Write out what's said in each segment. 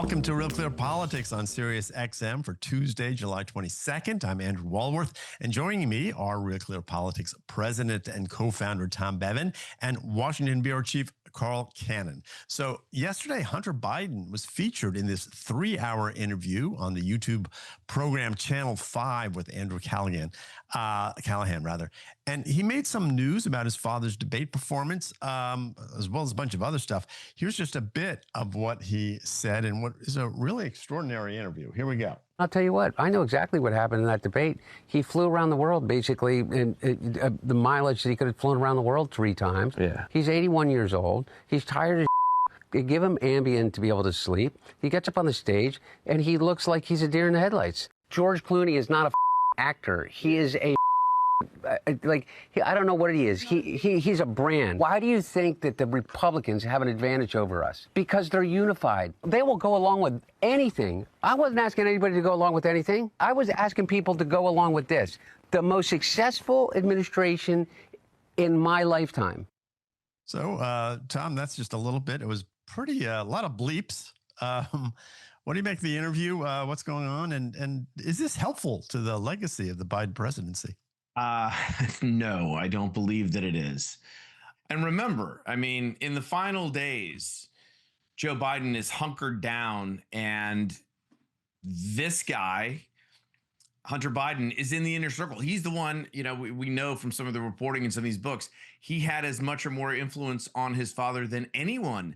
Welcome to Real Clear Politics on Sirius XM for Tuesday, July 22nd. I'm Andrew Walworth, and joining me are Real Clear Politics President and co-founder Tom Bevan and Washington Bureau Chief Carl Cannon. So yesterday, Hunter Biden was featured in this 3-hour interview on the YouTube program Channel 5 with Andrew Callahan, and he made some news about his father's debate performance, as well as a bunch of other stuff. Here's just a bit of what he said in what is a really extraordinary interview. Here we go. I'll tell you what, I know exactly what happened in that debate. He flew around the world, basically, in the mileage that he could have flown around the world 3 times. Yeah. He's 81 years old. He's tired as They give him Ambien to be able to sleep. He gets up on the stage, and he looks like he's a deer in the headlights. George Clooney is not a actor. He is a I don't know what he is. He's a brand. Why do you think that the Republicans have an advantage over us? Because they're unified. They will go along with anything. I wasn't asking anybody to go along with anything. I was asking people to go along with this. The most successful administration in my lifetime. So, Tom, that's just a little bit. It was pretty, a lot of bleeps. What do you make of the interview? What's going on? And is this helpful to the legacy of the Biden presidency? No, I don't believe that it is. And remember, I mean, in the final days, Joe Biden is hunkered down, and this guy, Hunter Biden, is in the inner circle. He's the one, you know, we know from some of the reporting in some of these books, he had as much or more influence on his father than anyone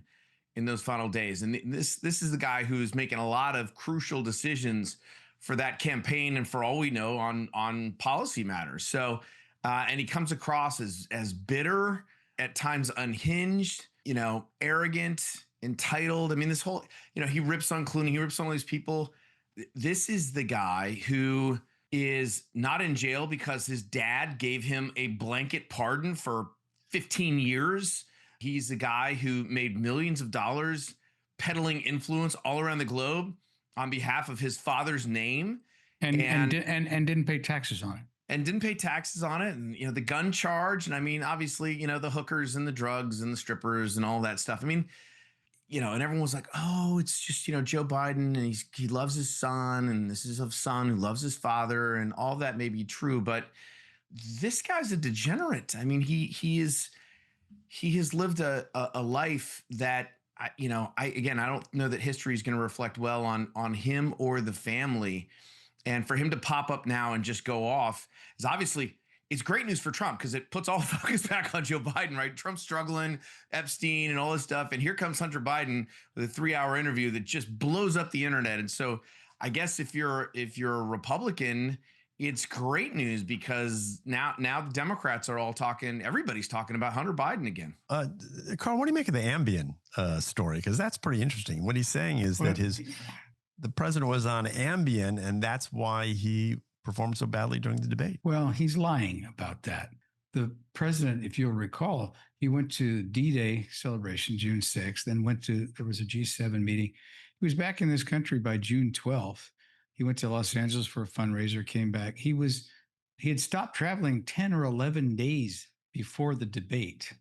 in those final days. And this is the guy who's making a lot of crucial decisions for that campaign and for all we know on policy matters. So, and he comes across as bitter, at times unhinged, you know, arrogant, entitled. I mean, this whole, you know, he rips on Clooney, he rips on all these people. This is the guy who is not in jail because his dad gave him a blanket pardon for 15 years. He's the guy who made millions of dollars peddling influence all around the globe on behalf of his father's name, and didn't pay taxes on it. And didn't pay taxes on it. And, you know, the gun charge. And I mean, obviously, you know, the hookers and the drugs and the strippers and all that stuff. I mean, you know, and everyone was like, oh, it's just, you know, Joe Biden, and he loves his son, and this is a son who loves his father, and all that may be true. But this guy's a degenerate. I mean, he has lived a life that, I don't know that history is going to reflect well on him or the family. And for him to pop up now and just go off is obviously, it's great news for Trump because it puts all the focus back on Joe Biden, right? Trump's struggling, Epstein and all this stuff. And here comes Hunter Biden with a 3-hour interview that just blows up the internet. And so I guess if you're a Republican, it's great news because now the Democrats are all talking, everybody's talking about Hunter Biden again. Carl, what do you make of the Ambien story? Because that's pretty interesting. What he's saying is that the president was on Ambien, and that's why he performed so badly during the debate. Well, he's lying about that. The president, if you'll recall, he went to D-Day celebration, June 6th, then there was a G7 meeting. He was back in this country by June 12th. He went to Los Angeles for a fundraiser, came back. He had stopped traveling 10 or 11 days before the debate.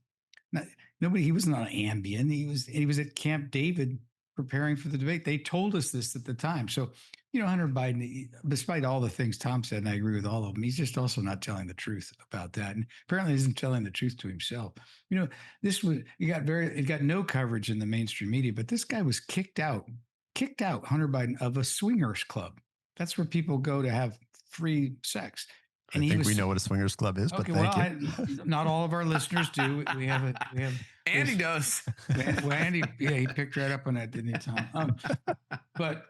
He wasn't on Ambien. He was at Camp David preparing for the debate. They told us this at the time. So, you know, Hunter Biden, despite all the things Tom said, and I agree with all of them, he's just also not telling the truth about that. And apparently isn't telling the truth to himself. You know, it got no coverage in the mainstream media, but this guy was kicked out, Hunter Biden, of a swingers club. That's where people go to have free sex. And I think we know what a swingers club is, but thank you. Not all of our listeners do. We have Andy does. Well, Andy, yeah, he picked right up on that, didn't he, Tom? But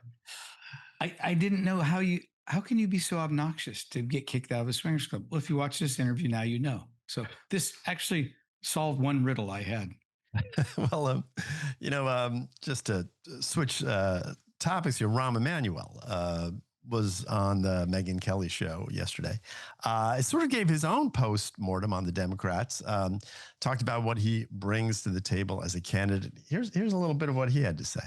I didn't know how can you be so obnoxious to get kicked out of a swingers club? Well, if you watch this interview now, you know. So this actually solved one riddle I had. Well, just to switch topics here, Rahm Emmanuel was on the Megyn Kelly show yesterday. It sort of gave his own post-mortem on the Democrats, talked about what he brings to the table as a candidate. Here's a little bit of what he had to say.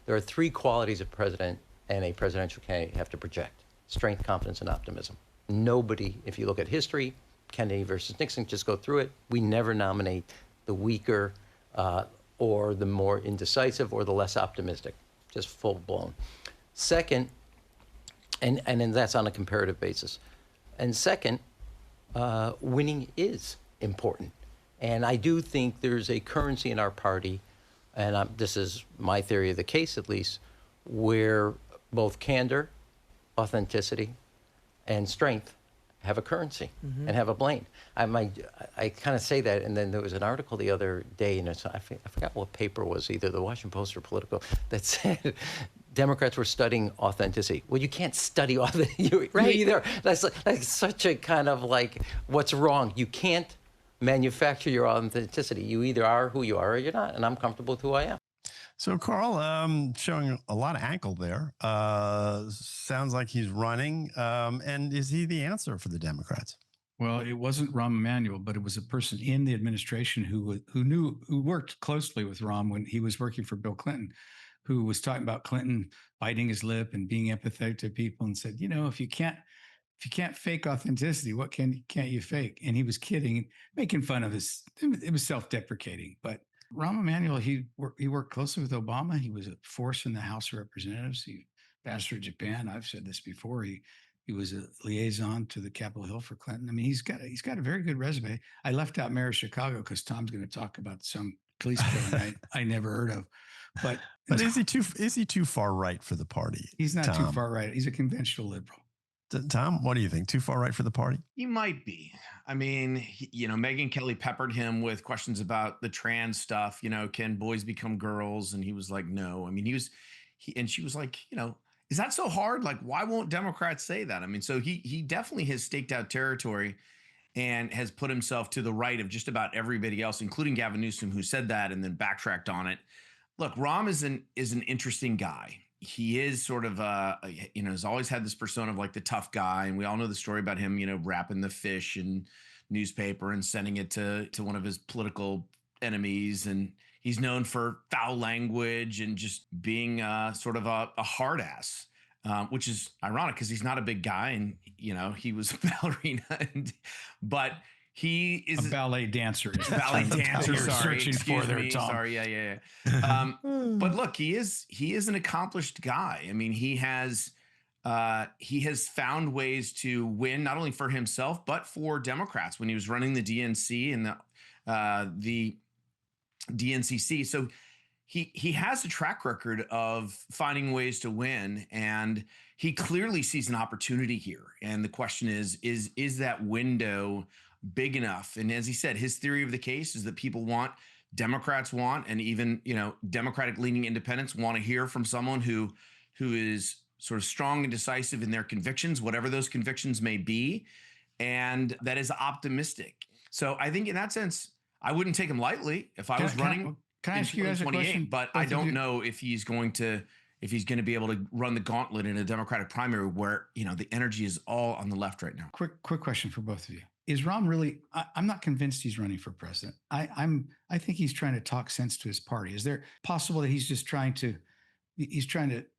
There are 3 qualities a president and a presidential candidate have to project: strength, confidence, and optimism. Nobody, if you look at history, Kennedy versus Nixon, just go through it, we never nominate the weaker or the more indecisive or the less optimistic. just full blown. Second, and then that's on a comparative basis. And second, winning is important. And I do think there's a currency in our party, and this is my theory of the case at least, where both candor, authenticity, and strength have a currency and have a blame. I kind of say that, and then there was an article the other day, and I forgot what paper it was, either the Washington Post or Politico, that said Democrats were studying authenticity. Well, you can't study authenticity, right? Either. That's like such a kind of like, what's wrong? You can't manufacture your authenticity. You either are who you are or you're not, and I'm comfortable with who I am. So, Carl, showing a lot of ankle there. Sounds like he's running. And is he the answer for the Democrats? Well, it wasn't Rahm Emmanuel, but it was a person in the administration who worked closely with Rahm when he was working for Bill Clinton, who was talking about Clinton biting his lip and being empathetic to people, and said, if you can't fake authenticity, what can't you fake? And he was kidding, making fun of his. It was self-deprecating, but Rahm Emmanuel, he worked closely with Obama. He was a force in the House of Representatives. He ambassador to Japan. I've said this before. He was a liaison to the Capitol Hill for Clinton. I mean, he's got a very good resume. I left out Mayor of Chicago because Tom's going to talk about some police killing I never heard of. But is he too far right for the party? He's not too far right. He's a conventional liberal. Tom, what do you think? Too far right for the party? He might be. I mean, Megyn Kelly peppered him with questions about the trans stuff. Can boys become girls? And he was like, no. I mean, and she was like, is that so hard? Like, why won't Democrats say that? I mean, so he definitely has staked out territory and has put himself to the right of just about everybody else, including Gavin Newsom, who said that and then backtracked on it. Look, Rahm is an interesting guy. He is sort of, has always had this persona of like the tough guy. And we all know the story about him, wrapping the fish in newspaper and sending it to one of his political enemies. And he's known for foul language and just being sort of a hard ass, which is ironic because he's not a big guy. And, he was a ballerina. But he is a ballet dancer. Ballet dancer. Sorry, searching for there, me. Tom. Sorry, yeah. But look, he is an accomplished guy. I mean, he has found ways to win not only for himself but for Democrats when he was running the DNC and the DNCC. So he has a track record of finding ways to win, and he clearly sees an opportunity here. And the question is that window big enough? And as he said, his theory of the case is that Democrats want, and even, Democratic leaning independents want to hear from someone who is sort of strong and decisive in their convictions, whatever those convictions may be, and that is optimistic. So I think in that sense, I wouldn't take him lightly if I was running. Can I ask you guys a question? But I don't know if he's going to be able to run the gauntlet in a Democratic primary where, the energy is all on the left right now. Quick question for both of you. Is Rahm really? I'm not convinced he's running for president. I think he's trying to talk sense to his party. Is there possible that he's just trying to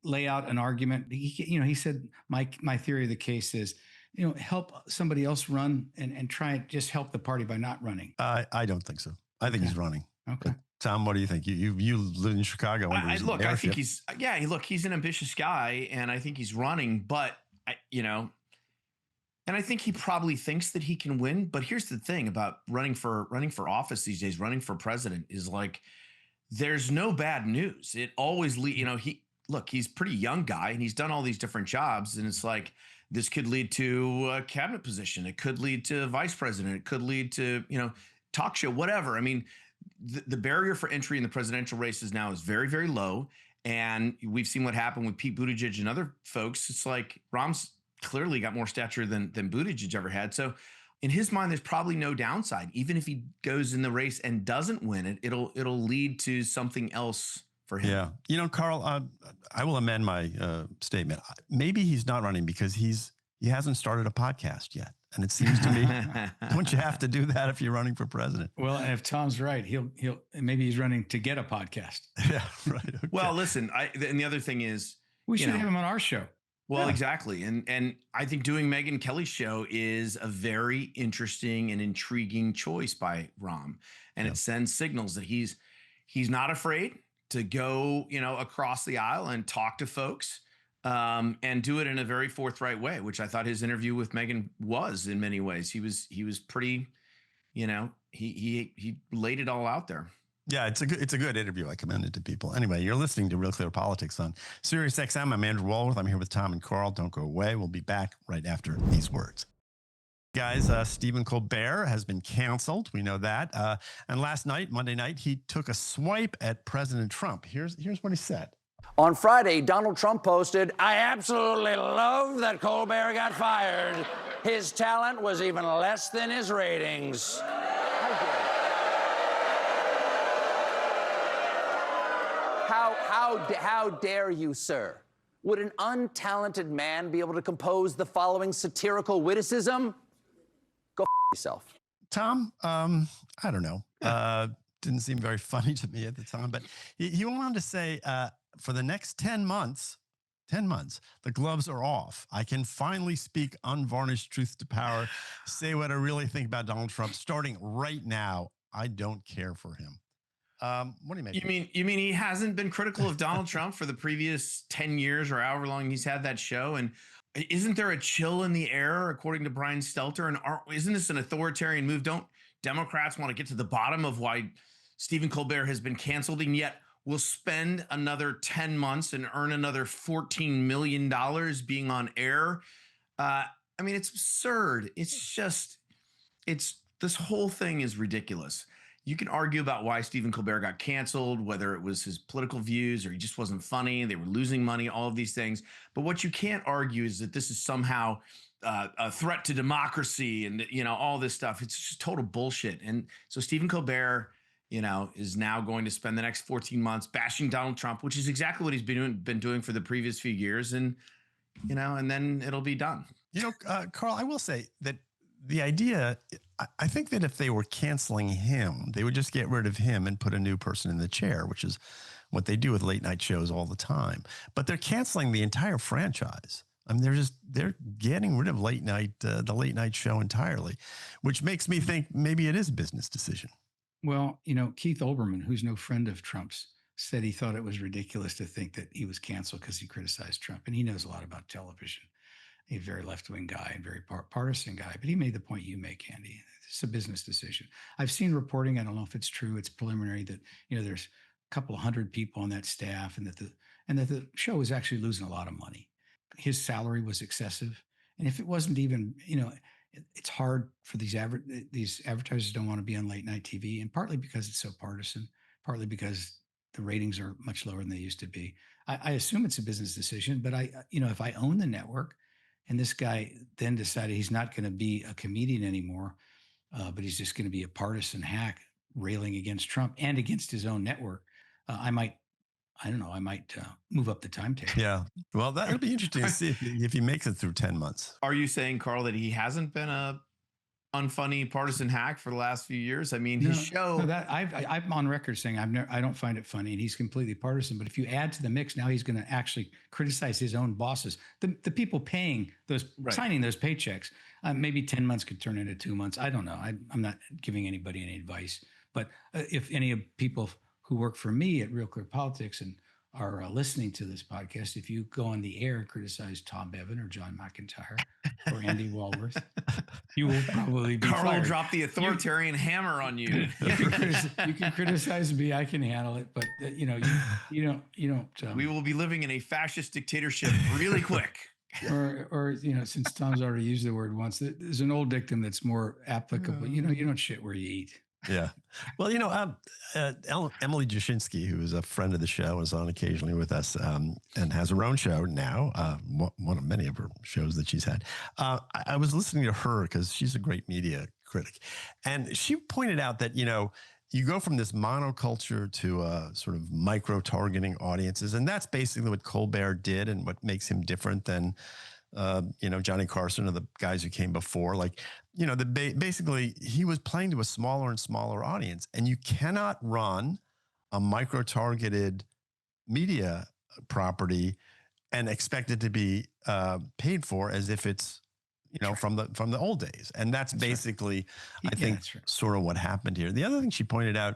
lay out an argument? He said my theory of the case is, help somebody else run and try and just help the party by not running. I don't think so. I think he's running. Okay. But Tom, what do you think? You live in Chicago. I think he's an ambitious guy, and I think he's running, but and I think he probably thinks that he can win. But here's the thing about running for office these days, running for president is like, there's no bad news. It always he's a pretty young guy and he's done all these different jobs. And it's like, this could lead to a cabinet position. It could lead to vice president. It could lead to, talk show, whatever. I mean, the barrier for entry in the presidential races now is very, very low. And we've seen what happened with Pete Buttigieg and other folks. It's like Rahm's clearly got more stature than Buttigieg ever had. So in his mind, there's probably no downside. Even if he goes in the race and doesn't win it, it'll lead to something else for him. Yeah. Carl, I will amend my statement. Maybe he's not running because he hasn't started a podcast yet. And it seems to me, don't you have to do that if you're running for president? Well, and if Tom's right, maybe he's running to get a podcast. Yeah, right. Okay. Well, listen, and the other thing is, we should have him on our show. Well, exactly. And I think doing Megyn Kelly's show is a very interesting and intriguing choice by Rahm. And it sends signals that he's not afraid. to go, across the aisle and talk to folks, and do it in a very forthright way, which I thought his interview with Megyn was in many ways. He was pretty, he laid it all out there. Yeah, it's a good interview. I commend it to people. Anyway, you're listening to Real Clear Politics on Sirius XM. I'm Andrew Walworth. I'm here with Tom and Carl. Don't go away. We'll be back right after these words. Guys, Stephen Colbert has been canceled. We know that. And last night, Monday night, he took a swipe at President Trump. Here's what he said. On Friday, Donald Trump posted, "I absolutely love that Colbert got fired. His talent was even less than his ratings." How dare you, sir? Would an untalented man be able to compose the following satirical witticism? Go yourself. Tom, I don't know. Didn't seem very funny to me at the time, but he went on to say, for the next 10 months, the gloves are off. I can finally speak unvarnished truth to power, say what I really think about Donald Trump. Starting right now, I don't care for him. What do you make? You mean he hasn't been critical of Donald Trump for the previous 10 years or however long he's had that show? And isn't there a chill in the air, according to Brian Stelter? And isn't this an authoritarian move? Don't Democrats want to get to the bottom of why Stephen Colbert has been canceled, and yet will spend another 10 months and earn another $14 million being on air? I mean, it's absurd. This whole thing is ridiculous. You can argue about why Stephen Colbert got canceled, whether it was his political views or he just wasn't funny, they were losing money, all of these things. But what you can't argue is that this is somehow a threat to democracy and, all this stuff. It's just total bullshit. And so Stephen Colbert, is now going to spend the next 14 months bashing Donald Trump, which is exactly what he's been doing for the previous few years. And, and then it'll be done. Carl, I will say that the idea, I think that if they were canceling him, they would just get rid of him and put a new person in the chair, which is what they do with late night shows all the time. But they're canceling the entire franchise. I mean, they're getting rid of the late night show entirely, which makes me think maybe it is a business decision. Well, Keith Olbermann, who's no friend of Trump's, said he thought it was ridiculous to think that he was canceled because he criticized Trump. And he knows a lot about television. A very left-wing guy and very partisan guy, but he made the point you make, Andy. It's a business decision. I've seen reporting, I don't know if it's true, it's preliminary, that there's a couple of hundred people on that staff, and that the show is actually losing a lot of money. His salary was excessive, and if it wasn't even, it's hard for these advertisers don't want to be on late night TV, and partly because it's so partisan, partly because the ratings are much lower than they used to be. I assume it's a business decision, but if I own the network, and this guy then decided he's not going to be a comedian anymore, but he's just going to be a partisan hack railing against Trump and against his own network, I might move up the timetable. Yeah. Well, that'll be interesting to see if he makes it through 10 months. Are you saying, Carl, that he hasn't been a unfunny partisan hack for the last few years? I mean, his show. No, that I'm on record saying I don't find it funny, and he's completely partisan. But if you add to the mix, now he's going to actually criticize his own bosses, the people paying those, signing those paychecks. Maybe 10 months could turn into 2 months. I don't know. I'm not giving anybody any advice. But if any of people who work for me at Real Clear Politics and are listening to this podcast, if you go on the air and criticize Tom Bevan or John McIntyre or Andy Walworth, you will probably be Carl fired. will drop the authoritarian hammer on you. You can criticize me; I can handle it. But you don't. We will be living in a fascist dictatorship really quick. Or since Tom's already used the word once, there's an old dictum that's more applicable. You don't shit where you eat. Yeah. Well, Emily Jashinsky, who is a friend of the show, is on occasionally with us and has her own show now, one of many of her shows that she's had. I was listening to her because she's a great media critic. And she pointed out that, you go from this monoculture to sort of micro-targeting audiences. And that's basically what Colbert did and what makes him different than Johnny Carson or the guys who came before. Basically he was playing to a smaller and smaller audience, and you cannot run a micro-targeted media property and expect it to be paid for as if it's, from the old days. And that's basically, I think, sort of what happened here. The other thing she pointed out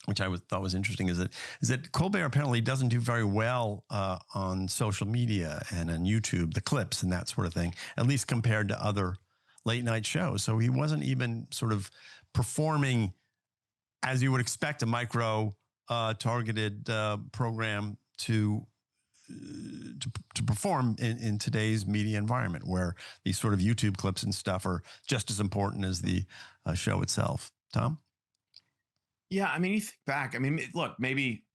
which I thought was interesting, is that Colbert apparently doesn't do very well on social media and on YouTube, the clips and that sort of thing, at least compared to other late night shows. So he wasn't even sort of performing as you would expect a micro targeted program to perform in today's media environment, where these sort of YouTube clips and stuff are just as important as the show itself. Tom? Yeah, I mean, you think back. I mean, look, maybe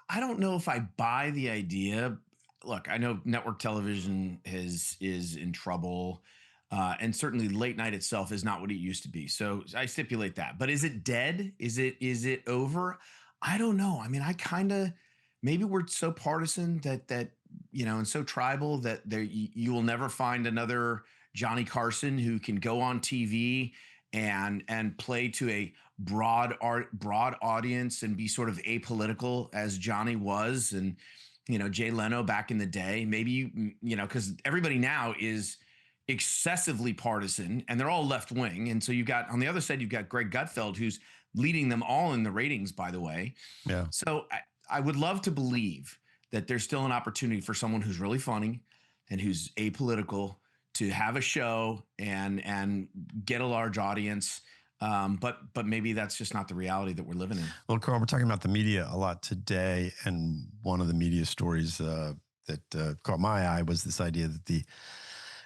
I don't know if I buy the idea. Look, I know network television is in trouble, and certainly late night itself is not what it used to be. So I stipulate that. But is it dead? Is it over? I don't know. I mean, I kind of maybe we're so partisan that and so tribal that you will never find another Johnny Carson who can go on TV and play to a broad audience and be sort of apolitical as Johnny was, and Jay Leno back in the day. Maybe because everybody now is excessively partisan and they're all left wing, and so you've got on the other side you've got Greg Gutfeld, who's leading them all in the ratings, by the way. Yeah. So I would love to believe that there's still an opportunity for someone who's really funny and who's apolitical to have a show and get a large audience. But maybe that's just not the reality that we're living in. Well, Carl, we're talking about the media a lot today, and one of the media stories that caught my eye was this idea that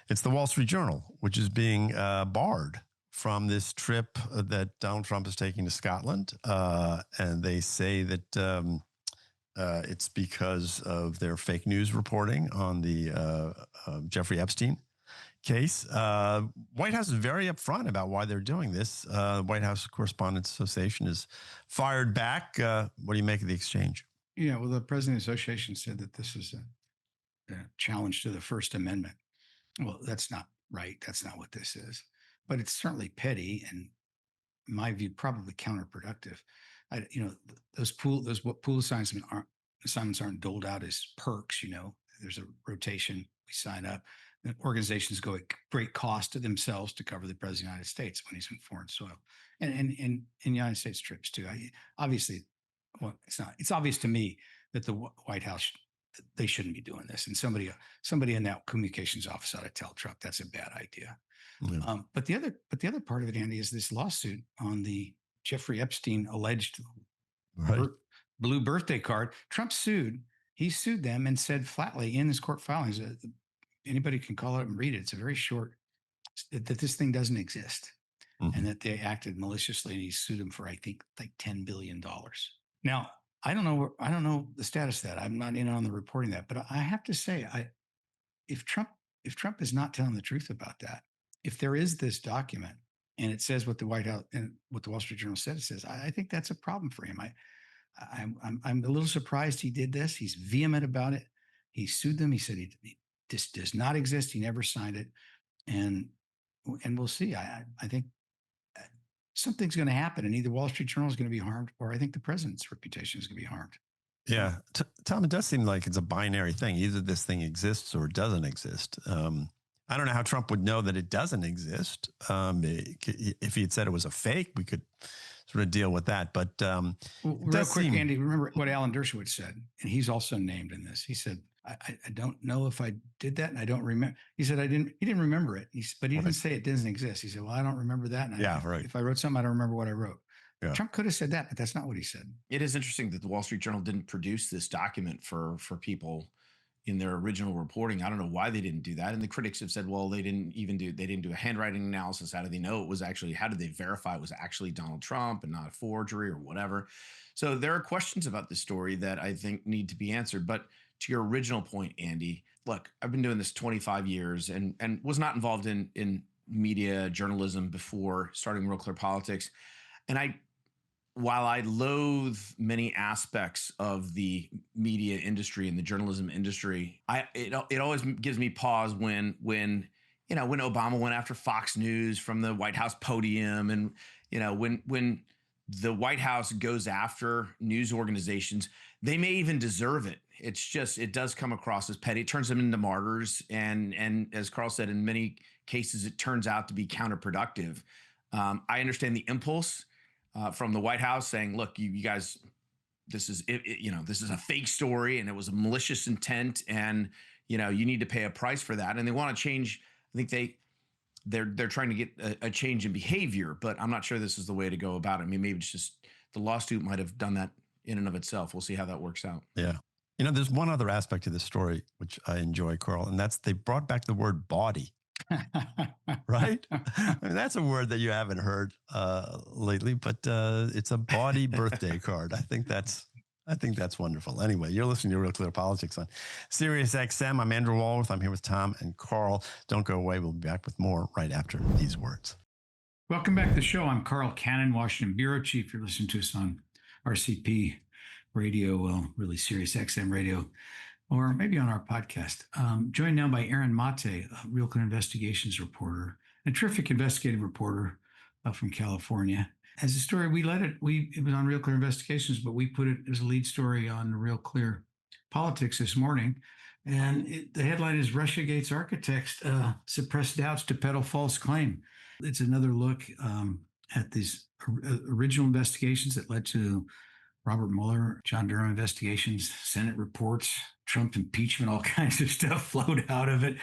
it's the Wall Street Journal, which is being barred from this trip that Donald Trump is taking to Scotland, and they say that it's because of their fake news reporting on the Jeffrey Epstein case. White House is very upfront about why they're doing this. White House Correspondents Association is fired back. What do you make of the exchange? Yeah, well, the President's Association said that this is a challenge to the First Amendment. Well, that's not right. That's not what this is. But it's certainly petty and, in my view, probably counterproductive. Those pool assignments aren't doled out as perks. There's a rotation. We sign up. The organizations go at great cost to themselves to cover the President of the United States when he's in foreign soil, and in United States trips too. Obviously, well, it's obvious to me that the White House, they shouldn't be doing this, and somebody in that communications office ought to tell Trump that's a bad idea. Yeah. But the other part of it, Andy, is this lawsuit on the Jeffrey Epstein alleged blue birthday card. Trump sued. He sued them and said flatly in his court filings, anybody can call it and read it. It's a very short, that this thing doesn't exist, and that they acted maliciously. And he sued him for, I think, like $10 billion. Now, I don't know the status of that. I'm not in on the reporting that, but I have to say, if Trump is not telling the truth about that, if there is this document and it says what the White House and what the Wall Street Journal said it says, I think that's a problem for him. I'm a little surprised he did this. He's vehement about it. He sued them. He said this does not exist. He never signed it, and we'll see. I think something's going to happen, and either Wall Street Journal is going to be harmed, or I think the president's reputation is going to be harmed. Yeah, Tom, it does seem like it's a binary thing. Either this thing exists or it doesn't exist. I don't know how Trump would know that it doesn't exist. If he had said it was a fake, we could sort of deal with that. But real quick, Andy, remember what Alan Dershowitz said, and he's also named in this. He said, I don't know if I did that, and I don't remember. He said, he didn't remember it, but he didn't say it doesn't exist. He said, well, I don't remember that. And if I wrote something, I don't remember what I wrote. Yeah. Trump could have said that, but that's not what he said. It is interesting that the Wall Street Journal didn't produce this document for people in their original reporting. I don't know why they didn't do that. And the critics have said, well, they didn't do a handwriting analysis. How do they know it was actually, how did they verify it was actually Donald Trump and not a forgery or whatever? So there are questions about this story that I think need to be answered. But to your original point, Andy, look, I've been doing this 25 years and was not involved in media journalism before starting Real Clear Politics. And while I loathe many aspects of the media industry and the journalism industry, it always gives me pause when Obama went after Fox News from the White House podium, and when the White House goes after news organizations, they may even deserve it. It's just, it does come across as petty. It turns them into martyrs, and as Carl said, in many cases, it turns out to be counterproductive. I understand the impulse. from the White House saying, look, you guys, this is this is a fake story and it was a malicious intent, and you need to pay a price for that. And they want to change. I think they're trying to get a change in behavior, but I'm not sure this is the way to go about it. I mean, maybe it's just the lawsuit might have done that in and of itself. We'll see how that works out. Yeah. There's one other aspect to this story, which I enjoy, Carl, and that's they brought back the word bawdy. Right? I mean, that's a word that you haven't heard lately, but it's a bawdy birthday card. I think that's wonderful. Anyway, you're listening to Real Clear Politics on Sirius XM. I'm Andrew Walworth. I'm here with Tom and Carl. Don't go away. We'll be back with more right after these words. Welcome back to the show. I'm Carl Cannon, Washington Bureau Chief. You're listening to us on RCP radio, well, really Sirius XM radio, or maybe on our podcast. Joined now by Aaron Mate, a RealClearInvestigations reporter, a terrific investigative reporter from California. As a story, it was on RealClearInvestigations, but we put it as a lead story on RealClearPolitics this morning. And the headline is Russiagate's architects suppress doubts to peddle false claim. It's another look at these original investigations that led to Robert Mueller, John Durham investigations, Senate reports, Trump impeachment, all kinds of stuff flowed out of it.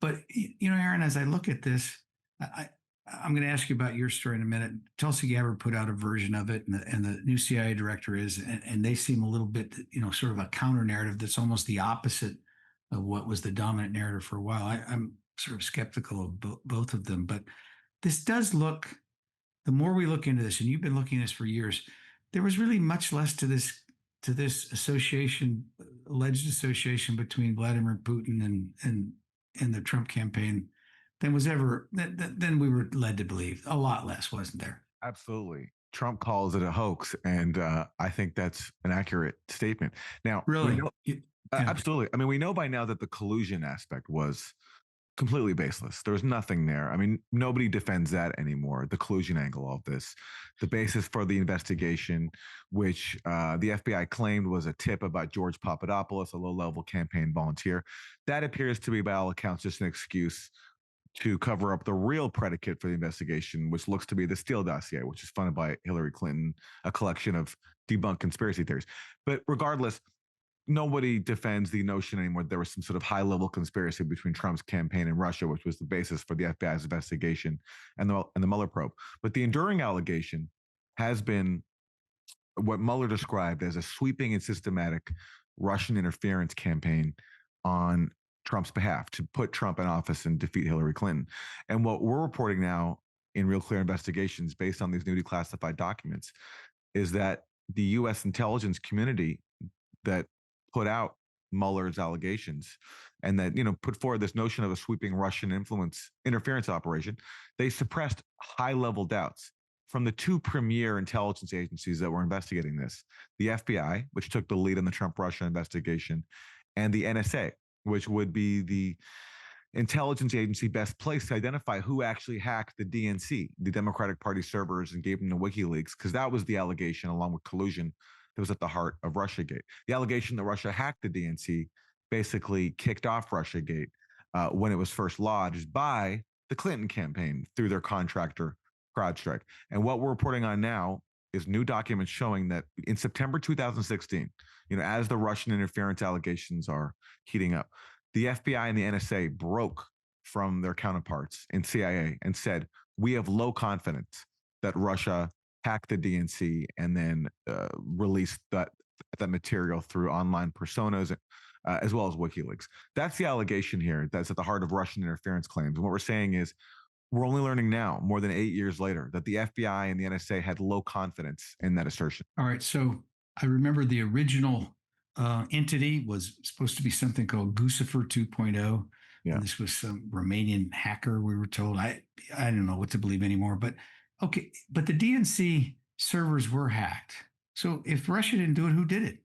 But, Aaron, as I look at this, I'm going to ask you about your story in a minute. Tulsi Gabbard put out a version of it, and the new CIA director is, and they seem a little bit, sort of a counter narrative that's almost the opposite of what was the dominant narrative for a while. I'm sort of skeptical of both of them, but this does look, the more we look into this, and you've been looking at this for years, there was really much less to this association, alleged association between Vladimir Putin and the Trump campaign than we were led to believe. A lot less, wasn't there? Absolutely. Trump calls it a hoax, and I think that's an accurate statement. Now, really, absolutely. I mean, we know by now that the collusion aspect was completely baseless. There was nothing there. I mean, nobody defends that anymore. The collusion angle of this, the basis for the investigation, which the FBI claimed was a tip about George Papadopoulos, a low-level campaign volunteer, that appears to be, by all accounts, just an excuse to cover up the real predicate for the investigation, which looks to be the Steele dossier, which is funded by Hillary Clinton, a collection of debunked conspiracy theories. But regardless, nobody defends the notion anymore that there was some sort of high-level conspiracy between Trump's campaign and Russia, which was the basis for the FBI's investigation and the Mueller probe. But the enduring allegation has been what Mueller described as a sweeping and systematic Russian interference campaign on Trump's behalf to put Trump in office and defeat Hillary Clinton. And what we're reporting now in Real Clear Investigations, based on these newly classified documents, is that the U.S. intelligence community that put out Mueller's allegations and that, put forward this notion of a sweeping Russian interference operation, they suppressed high-level doubts from the two premier intelligence agencies that were investigating this, the FBI, which took the lead in the Trump-Russia investigation, and the NSA, which would be the intelligence agency best placed to identify who actually hacked the DNC, the Democratic Party servers, and gave them to WikiLeaks, because that was the allegation, along with collusion, that was at the heart of Russiagate. The allegation that Russia hacked the DNC basically kicked off Russiagate when it was first lodged by the Clinton campaign through their contractor, CrowdStrike. And what we're reporting on now is new documents showing that in September 2016, as the Russian interference allegations are heating up, the FBI and the NSA broke from their counterparts in CIA and said, we have low confidence that Russia hacked the DNC and then released that material through online personas, as well as WikiLeaks. That's the allegation here that's at the heart of Russian interference claims. And what we're saying is we're only learning now, more than 8 years later, that the FBI and the NSA had low confidence in that assertion. All right. So I remember the original entity was supposed to be something called Guccifer 2.0. Yeah. And this was some Romanian hacker, we were told. I don't know what to believe anymore, but okay. But the DNC servers were hacked. So if Russia didn't do it, who did it?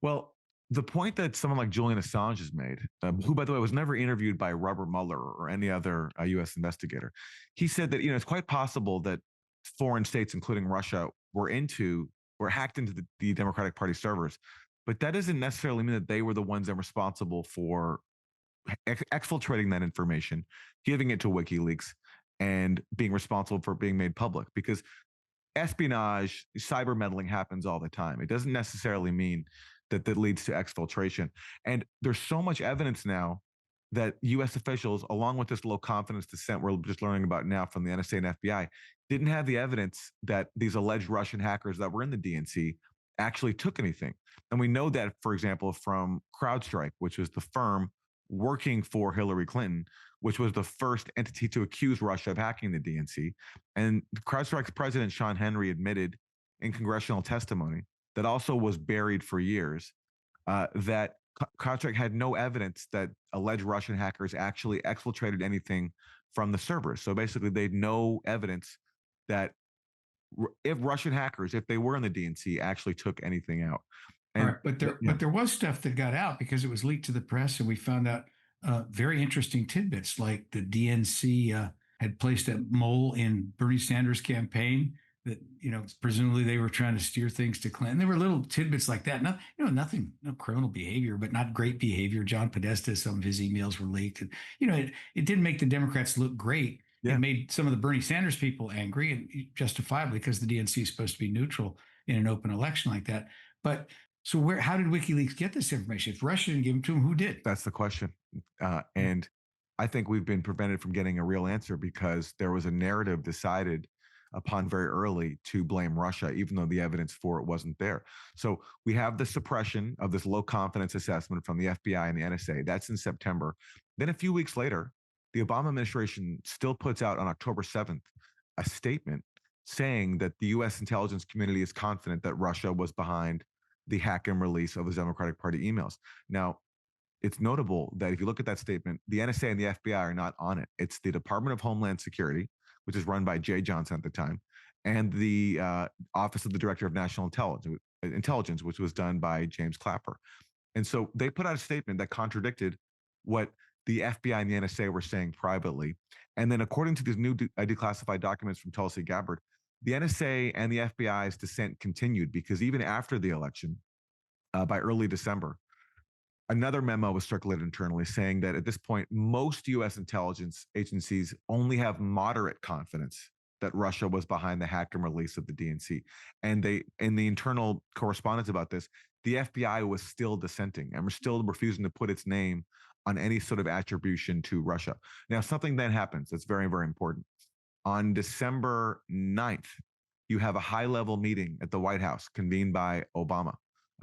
Well, the point that someone like Julian Assange has made, who, by the way, was never interviewed by Robert Mueller or any other U.S. investigator, he said that, it's quite possible that foreign states, including Russia, were hacked into the Democratic Party servers. But that doesn't necessarily mean that they were the ones that were responsible for exfiltrating that information, giving it to WikiLeaks, and being responsible for being made public. Because espionage, cyber meddling happens all the time. It doesn't necessarily mean that that leads to exfiltration. And there's so much evidence now that U.S. officials, along with this low confidence dissent we're just learning about now from the NSA and FBI, didn't have the evidence that these alleged Russian hackers that were in the DNC actually took anything. And we know that, for example, from CrowdStrike, which was the firm working for Hillary Clinton, which was the first entity to accuse Russia of hacking the DNC. And CrowdStrike's president, Sean Henry, admitted in congressional testimony that also was buried for years, that CrowdStrike had no evidence that alleged Russian hackers actually exfiltrated anything from the servers. So basically, they had no evidence that if Russian hackers, if they were in the DNC, actually took anything out. And, right, but there was stuff that got out because it was leaked to the press, and we found out very interesting tidbits, like the DNC had placed a mole in Bernie Sanders' campaign. That, presumably they were trying to steer things to Clinton. There were little tidbits like that. Nothing, no criminal behavior, but not great behavior. John Podesta, some of his emails were leaked. And, it didn't make the Democrats look great. Yeah. It made some of the Bernie Sanders people angry, and justifiably, because the DNC is supposed to be neutral in an open election like that. But so how did WikiLeaks get this information? If Russia didn't give them to them, who did? That's the question. And I think we've been prevented from getting a real answer because there was a narrative decided upon very early to blame Russia, even though the evidence for it wasn't there. So we have the suppression of this low confidence assessment from the FBI and the NSA. That's in September. Then a few weeks later, the Obama administration still puts out on October 7th a statement saying that the U.S. intelligence community is confident that Russia was behind the hack and release of the Democratic Party emails. Now, it's notable that if you look at that statement, the NSA and the FBI are not on it. It's the Department of Homeland Security, which is run by Jay Johnson at the time, and the Office of the Director of National Intelligence, which was done by James Clapper. And so they put out a statement that contradicted what the FBI and the NSA were saying privately. And then according to these new declassified documents from Tulsi Gabbard, the NSA and the FBI's dissent continued because even after the election, by early December, another memo was circulated internally saying that at this point, most U.S. intelligence agencies only have moderate confidence that Russia was behind the hack and release of the DNC. And they, in the internal correspondence about this, the FBI was still dissenting and was still refusing to put its name on any sort of attribution to Russia. Now, something then happens that's very, very important. On December 9th, you have a high-level meeting at the White House convened by Obama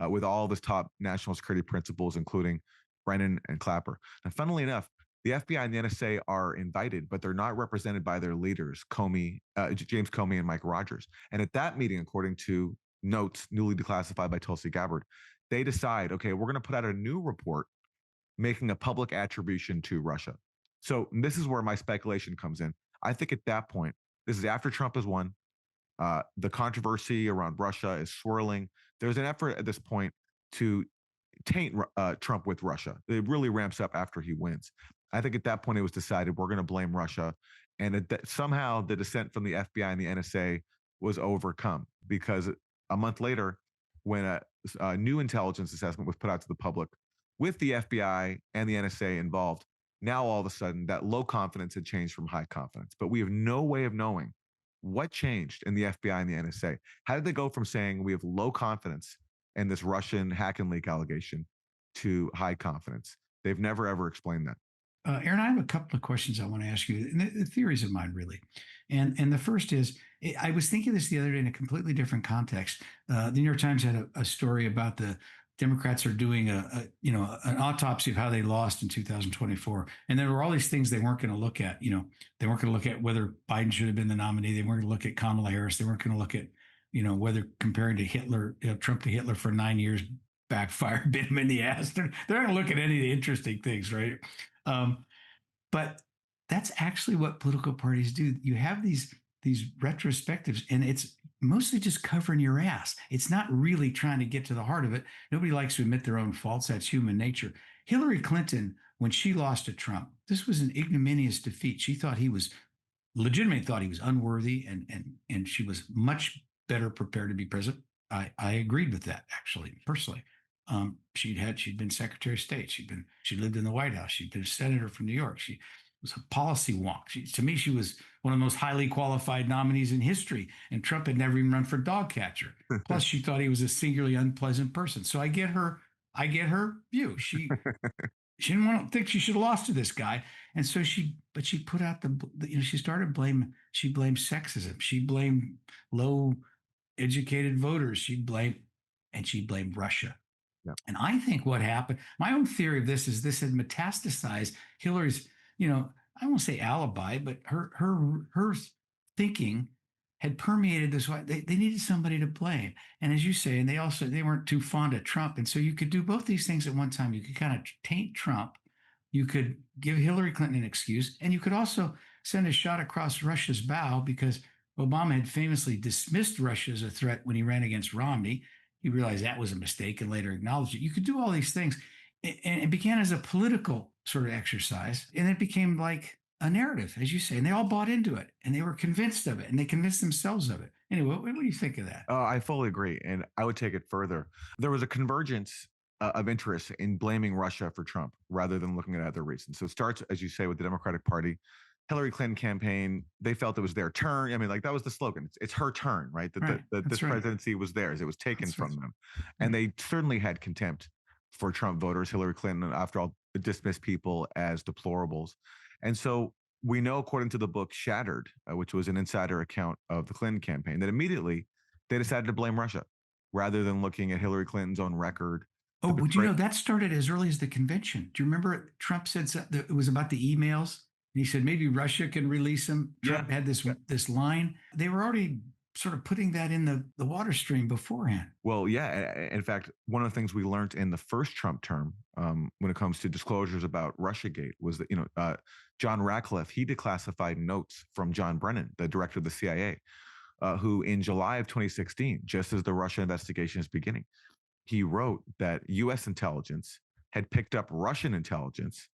with all of his top national security principals, including Brennan and Clapper. And funnily enough, the FBI and the NSA are invited, but they're not represented by their leaders, James Comey and Mike Rogers. And at that meeting, according to notes newly declassified by Tulsi Gabbard, they decide, okay, we're going to put out a new report making a public attribution to Russia. So this is where my speculation comes in. I think at that point, this is after Trump has won, the controversy around Russia is swirling. There's an effort at this point to taint Trump with Russia. It really ramps up after he wins. I think at that point it was decided we're going to blame Russia, and somehow the dissent from the FBI and the NSA was overcome because a month later, when a new intelligence assessment was put out to the public with the FBI and the NSA involved, now all of a sudden that low confidence had changed from high confidence. But we have no way of knowing what changed in the FBI and the NSA. How did they go from saying we have low confidence in this Russian hack and leak allegation to high confidence? They've never, ever explained that. Aaron, I have a couple of questions I want to ask you, and the theories of mine, really. And the first is, I was thinking this the other day in a completely different context. The New York Times had a story about the Democrats are doing an autopsy of how they lost in 2024. And there were all these things they weren't going to look at. They weren't going to look at whether Biden should have been the nominee. They weren't going to look at Kamala Harris. They weren't going to look at, whether comparing to Hitler, Trump to Hitler for 9 years backfired, bit him in the ass. They're not going to look at any of the interesting things, right? But that's actually what political parties do. You have these retrospectives, and it's mostly just covering your ass. It's not really trying to get to the heart of it. Nobody likes to admit their own faults. That's human nature. Hillary Clinton, when she lost to Trump, this was an ignominious defeat. She thought he was legitimately thought he was unworthy, and she was much better prepared to be president. I agreed with that, actually, personally. She'd been Secretary of State. She lived in the White House. She'd been a senator from New York. was a policy wonk. To me, she was one of the most highly qualified nominees in history, and Trump had never even run for dog catcher. Plus, she thought he was a singularly unpleasant person. So I get her view. She didn't want to think she should have lost to this guy, and so she put out she started she blamed sexism, she blamed low educated voters, she blamed Russia. Yeah. And I think what happened, my own theory of this is this had metastasized Hillary's, I won't say alibi, but her thinking had permeated this way. They needed somebody to blame. And as you say, and they weren't too fond of Trump. And so you could do both these things at one time. You could kind of taint Trump. You could give Hillary Clinton an excuse. And you could also send a shot across Russia's bow, because Obama had famously dismissed Russia as a threat when he ran against Romney. He realized that was a mistake and later acknowledged it. You could do all these things. And it began as a political sort of exercise. And it became like a narrative, as you say. And they all bought into it. And they were convinced of it. And they convinced themselves of it. Anyway, what do you think of that? I fully agree. And I would take it further. There was a convergence of interest in blaming Russia for Trump rather than looking at other reasons. So it starts, as you say, with the Democratic Party. Hillary Clinton campaign, they felt it was their turn. I mean, like that was the slogan. It's her turn, right? This presidency was theirs. It was taken from them. And they certainly had contempt for Trump voters. Hillary Clinton, after all, dismissed people as deplorables. And so we know, according to the book Shattered, which was an insider account of the Clinton campaign, that immediately they decided to blame Russia rather than looking at Hillary Clinton's own record. Oh, would you know that started as early as the convention? Do you remember Trump said that it was about the emails? And he said maybe Russia can release them. Trump had this line. They were already sort of putting that in the water stream beforehand. Well, yeah. In fact, one of the things we learned in the first Trump term, when it comes to disclosures about Russiagate, was that John Ratcliffe, he declassified notes from John Brennan, the director of the CIA, who in July of 2016, just as the Russia investigation is beginning, he wrote that U.S. intelligence had picked up Russian intelligence,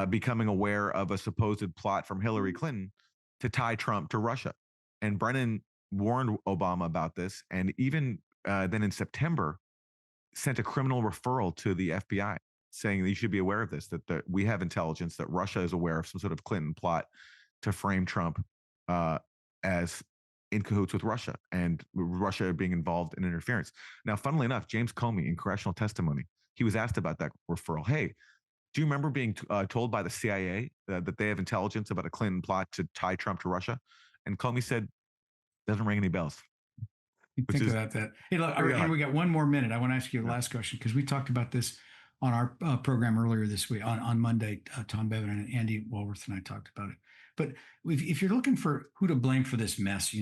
becoming aware of a supposed plot from Hillary Clinton to tie Trump to Russia. And Brennan warned Obama about this. And even then in September, sent a criminal referral to the FBI saying that you should be aware of this, that we have intelligence that Russia is aware of some sort of Clinton plot to frame Trump as in cahoots with Russia and Russia being involved in interference. Now, funnily enough, James Comey, in congressional testimony, he was asked about that referral. Hey, do you remember being told by the CIA that they have intelligence about a Clinton plot to tie Trump to Russia? And Comey said, doesn't ring any bells. Think about that. Hey, look, we got one more minute. I want to ask you the last question, because we talked about this on our program earlier this week, on Monday. Tom Bevan and Andy Walworth and I talked about it. But if you're looking for who to blame for this mess,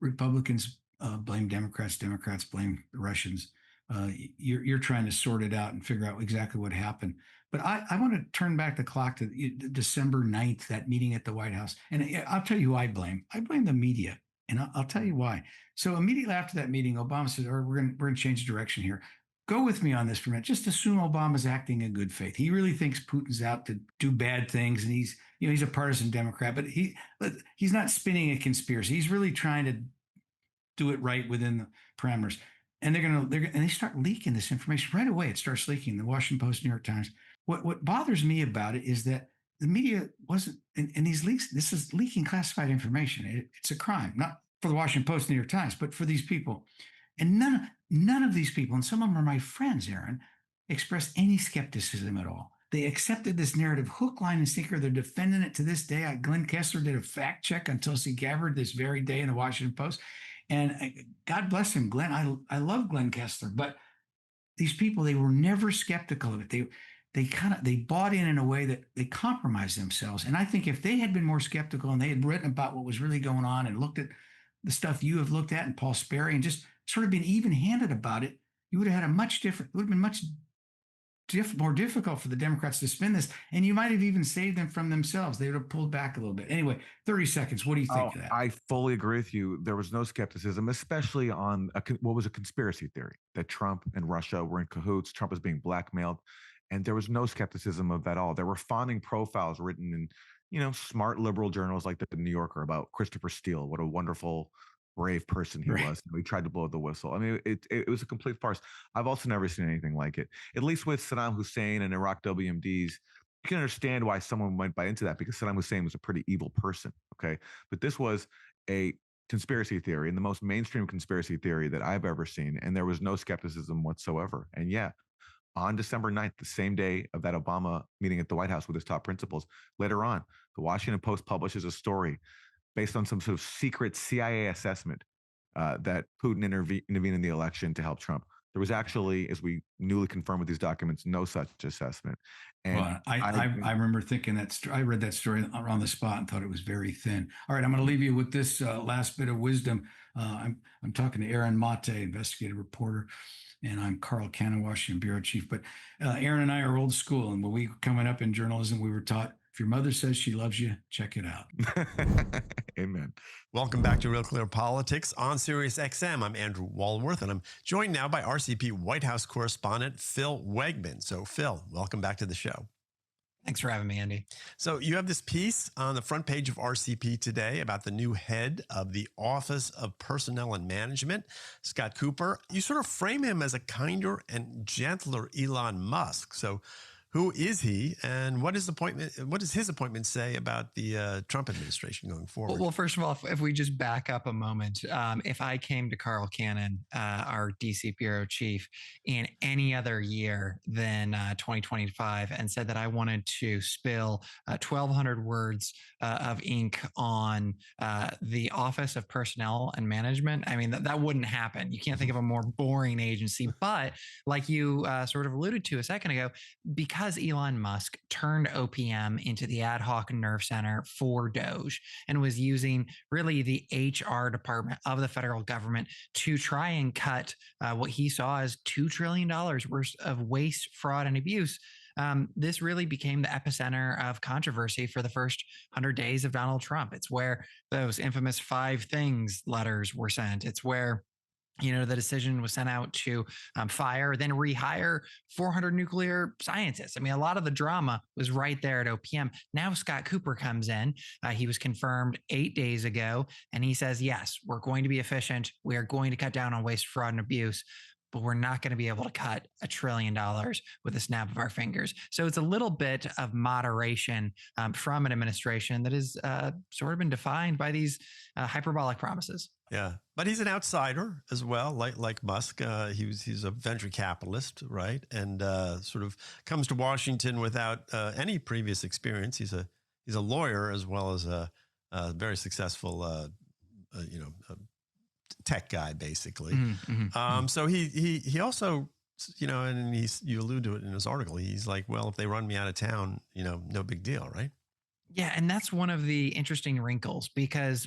Republicans blame Democrats, Democrats blame the Russians. You're trying to sort it out and figure out exactly what happened. But I want to turn back the clock to December 9th, that meeting at the White House. And I'll tell you who I blame. I blame the media. And I'll tell you why. So immediately after that meeting, Obama said, we're going to change direction here. Go with me on this for a minute. Just assume Obama's acting in good faith. He really thinks Putin's out to do bad things. And he's a partisan Democrat, but he's not spinning a conspiracy. He's really trying to do it right within the parameters. And they start leaking this information right away. It starts leaking. The Washington Post, New York Times. What bothers me about it is that the media wasn't, and these leaks, this is leaking classified information. It's a crime, not for the Washington Post, New York Times, but for these people. And none of these people, and some of them are my friends, Aaron, expressed any skepticism at all. They accepted this narrative hook, line, and sinker. They're defending it to this day. Glenn Kessler did a fact check on Tulsi Gabbard this very day in the Washington Post. And God bless him, Glenn. I love Glenn Kessler, but these people, they were never skeptical of it. They bought in a way that they compromised themselves. And I think if they had been more skeptical and they had written about what was really going on and looked at the stuff you have looked at and Paul Sperry and just sort of been even-handed about it, you would have had it would have been much more difficult for the Democrats to spin this. And you might have even saved them from themselves. They would have pulled back a little bit. Anyway, 30 seconds. What do you think of that? I fully agree with you. There was no skepticism, especially on what was a conspiracy theory that Trump and Russia were in cahoots. Trump was being blackmailed. And there was no skepticism of that at all. There were fawning profiles written in, smart liberal journals like the New Yorker about Christopher Steele. What a wonderful, brave person he was. He tried to blow the whistle. I mean, it was a complete farce. I've also never seen anything like it. At least with Saddam Hussein and Iraq WMDs, you can understand why someone might buy into that, because Saddam Hussein was a pretty evil person. Okay. But this was a conspiracy theory, and the most mainstream conspiracy theory that I've ever seen. And there was no skepticism whatsoever. And yeah, on December 9th, the same day of that Obama meeting at the White House with his top principals, later on, the Washington Post publishes a story based on some sort of secret CIA assessment that Putin intervened in the election to help Trump. There was actually, as we newly confirmed with these documents, no such assessment. And well, I remember thinking that I read that story on the spot and thought it was very thin. All right, I'm going to leave you with this last bit of wisdom. I'm talking to Aaron Mate, investigative reporter, and I'm Carl Cannon, Washington bureau chief. But Aaron and I are old school, and when we coming up in journalism, we were taught, if your mother says she loves you, check it out. Amen. Welcome back to Real Clear Politics on Sirius XM. I'm Andrew Walworth, and I'm joined now by RCP White House correspondent Phil Wegman. So, Phil, welcome back to the show. Thanks for having me, Andy. So you have this piece on the front page of RCP today about the new head of the Office of Personnel and Management, Scott Cooper. You sort of frame him as a kinder and gentler Elon Musk. So who is he, and what does his appointment say about the Trump administration going forward? Well, first of all, if we just back up a moment, if I came to Carl Cannon, our DC bureau chief, in any other year than 2025 and said that I wanted to spill 1,200 words of ink on the Office of Personnel and Management, I mean, that wouldn't happen. You can't think of a more boring agency. But like you sort of alluded to a second ago, because Elon Musk turned OPM into the ad hoc nerve center for Doge and was using really the HR department of the federal government to try and cut what he saw as $2 trillion worth of waste, fraud, and abuse. This really became the epicenter of controversy for the first 100 days of Donald Trump. It's where those infamous 5 things letters were sent. It's where the decision was sent out to fire, then rehire 400 nuclear scientists. I mean, a lot of the drama was right there at OPM. Now Scott Cooper comes in. He was confirmed 8 days ago, and he says, yes, we're going to be efficient. We are going to cut down on waste, fraud, and abuse, but we're not going to be able to cut $1 trillion with a snap of our fingers. So it's a little bit of moderation from an administration that has sort of been defined by these hyperbolic promises. Yeah, but he's an outsider as well, like Musk. He's a venture capitalist, right? And sort of comes to Washington without any previous experience. He's a lawyer as well as a very successful, tech guy, basically. So he also, and you allude to it in his article. He's like, well, if they run me out of town, no big deal, right? Yeah, and that's one of the interesting wrinkles, because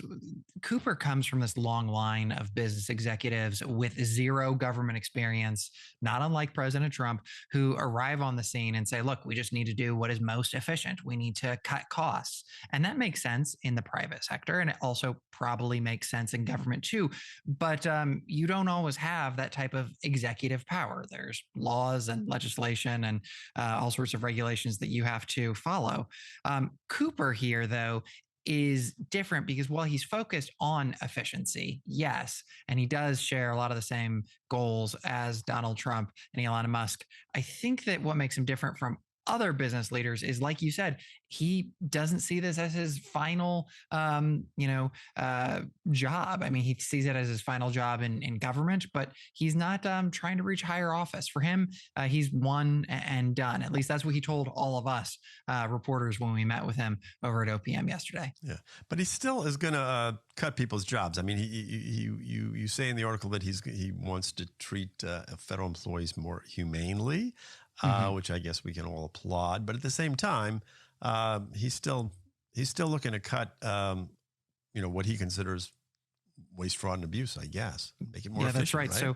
Cooper comes from this long line of business executives with zero government experience, not unlike President Trump, who arrive on the scene and say, look, we just need to do what is most efficient. We need to cut costs. And that makes sense in the private sector, and it also probably makes sense in government too. But you don't always have that type of executive power. There's laws and legislation and all sorts of regulations that you have to follow. Cooper here, though, is different because while he's focused on efficiency, yes, and he does share a lot of the same goals as Donald Trump and Elon Musk, I think that what makes him different from other business leaders is, like you said, he doesn't see this as his final, job. I mean, he sees it as his final job in government, but he's not trying to reach higher office. For him, he's one and done. At least that's what he told all of us reporters when we met with him over at OPM yesterday. Yeah, but he still is going to cut people's jobs. I mean, you say in the article that he wants to treat federal employees more humanely. Which I guess we can all applaud, but at the same time, he's still looking to cut, what he considers waste, fraud, and abuse. I guess make it more efficient. That's right. So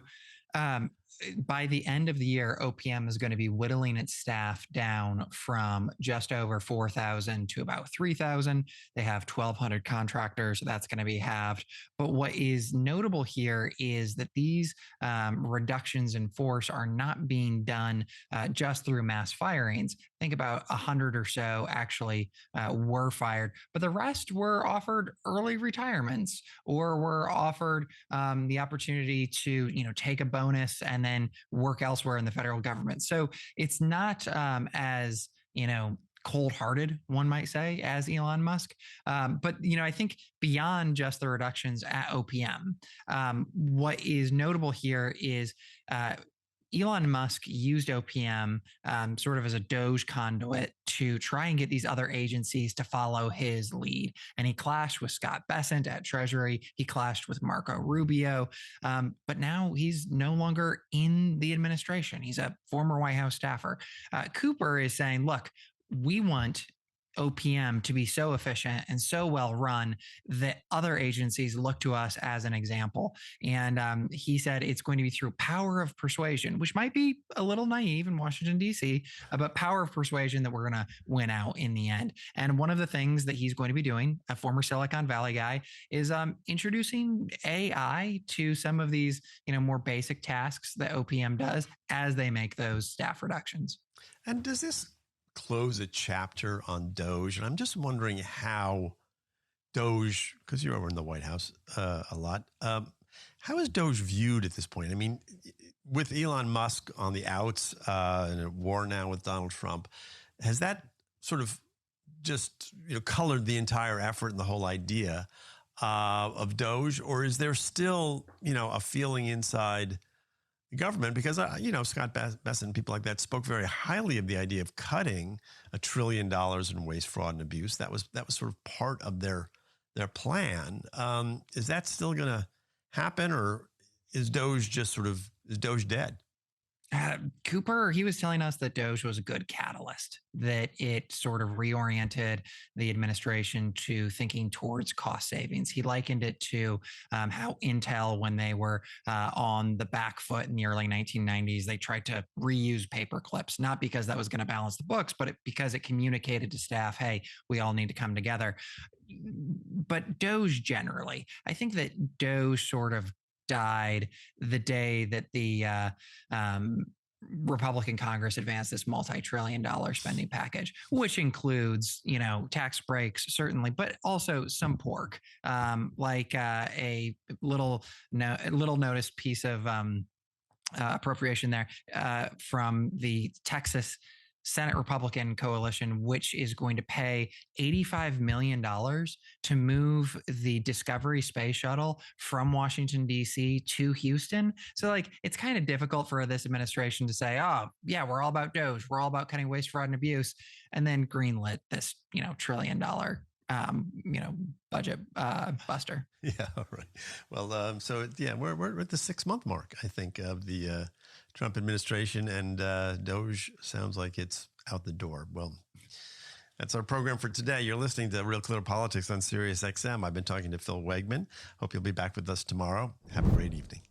by the end of the year, OPM is going to be whittling its staff down from just over 4,000 to about 3,000. They have 1,200 contractors. So that's going to be halved. But what is notable here is that these reductions in force are not being done just through mass firings. Think about 100 or so actually were fired, but the rest were offered early retirements or were offered the opportunity to, take a bonus and then work elsewhere in the federal government. So it's not as, cold-hearted, one might say, as Elon Musk. But I think beyond just the reductions at OPM, what is notable here is Elon Musk used OPM sort of as a Doge conduit to try and get these other agencies to follow his lead. And he clashed with Scott Bessent at Treasury. He clashed with Marco Rubio. But now he's no longer in the administration. He's a former White House staffer. Cooper is saying, look, we want OPM to be so efficient and so well run that other agencies look to us as an example. And he said it's going to be through power of persuasion, which might be a little naive in Washington, D.C., but power of persuasion that we're going to win out in the end. And one of the things that he's going to be doing, a former Silicon Valley guy, is introducing AI to some of these, more basic tasks that OPM does as they make those staff reductions. And does this close a chapter on Doge? And I'm just wondering how Doge, because you're over in the White House a lot, how is Doge viewed at this point? I mean, with Elon Musk on the outs and at war now with Donald Trump, has that sort of just colored the entire effort and the whole idea of Doge, or is there still a feeling inside government, because Scott Bessent and people like that spoke very highly of the idea of cutting $1 trillion in waste, fraud, and abuse. That was sort of part of their plan. Is that still going to happen, or is Doge dead? Cooper, he was telling us that Doge was a good catalyst, that it sort of reoriented the administration to thinking towards cost savings. He likened it to how Intel, when they were on the back foot in the early 1990s, they tried to reuse paper clips, not because that was going to balance the books, but because it communicated to staff, hey, we all need to come together. But Doge generally, I think that Doge sort of died the day that the Republican Congress advanced this multi-trillion-dollar spending package, which includes, tax breaks, certainly, but also some pork, like a little notice piece of appropriation there from the Texas Senate Republican coalition, which is going to pay $85 million to move the Discovery space shuttle from Washington, D.C. to Houston. So it's kind of difficult for this administration to say, oh, yeah, we're all about Doge. We're all about cutting waste, fraud, and abuse, and then greenlit this, $1 trillion budget buster. Yeah. All right. Well, we're at the 6-month mark, I think, of the Trump administration, and Doge sounds like it's out the door. Well, that's our program for today. You're listening to Real Clear Politics on Sirius XM. I've been talking to Phil Wegman. Hope you'll be back with us tomorrow. Have a great evening.